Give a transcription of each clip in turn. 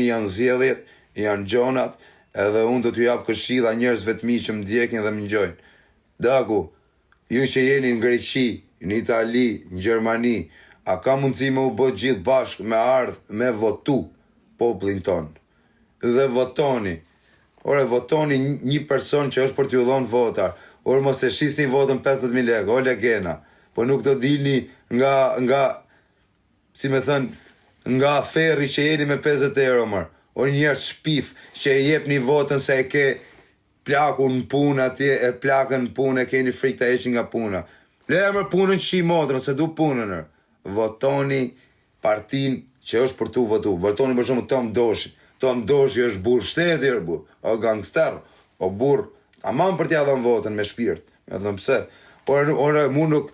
janë zgjedhjet, janë gjonat, edhe unë do t'ju jap këshilla njerëzve të mi që më ndjekin dhe më ngjojnë. Daku, ju që jeni në Greqi, në Itali, në Gjermani, a ka mundësi me u bë gjithë bashkë me ardhë me votu popullin tonë? Dhe votoni. Ore, votoni një person që është për t'ju dhënë votar. Ore, mos e shisni votën 50.000 lekë, o legena. Po nuk do dilni nga si me thënë, nga ferri që jeni me 50 euro, mërë. O njerë shpif që e jep një votën se e ke plakun në punë atje, e plakën në punë, e keni frikë të eqin nga puna. Le mërë punën që i motrën, se du punën nërë. Votoni partin që është për tu votu. Votoni për shumë Tom Doshi. Tom Doshi është burë shteti, o gangster, o burë. Aman për t'ja dhënë votën me shpirt. Me dhëmë pse. Ore, mu nuk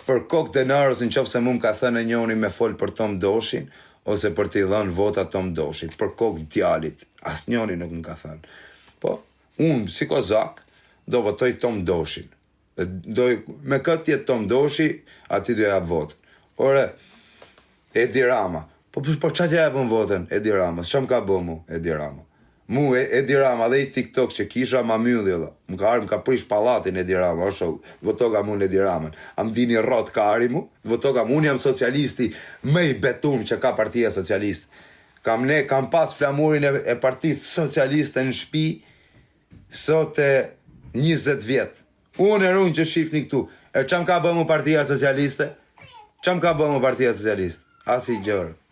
për kokë denarës në qofë se mu më ka thënë e njoni me folë për Tom Doshin, ose për t'i dhënë vota Tom Doshit, për kokë djalit, as njoni nuk më ka thënë. Po, unë, si kozak, do votoj Tom Doshin. Me këtë jetë Tom Doshi, ati do jabë votën. Ore, Edi Rama, po që t'ja jabën votën Edi Rama, që më ka bë mu Edi Rama? Mu, Edi Rama dhe i TikTok që kisha ma mylli dhe, më ka prish palatin Edi Rama, o shoh, votoga mu në Edi Ramën. Am dini rot ka ari mu, votoga mu, unë jam socialisti, me i betum që ka partia socialist. Kam pas flamurin e partit socialiste në shpi, sot e 20 vjet. Unë e runë që shifni këtu, e qam ka bëmu partia socialiste? Qam ka bëmu partia socialiste? Asi gjërë.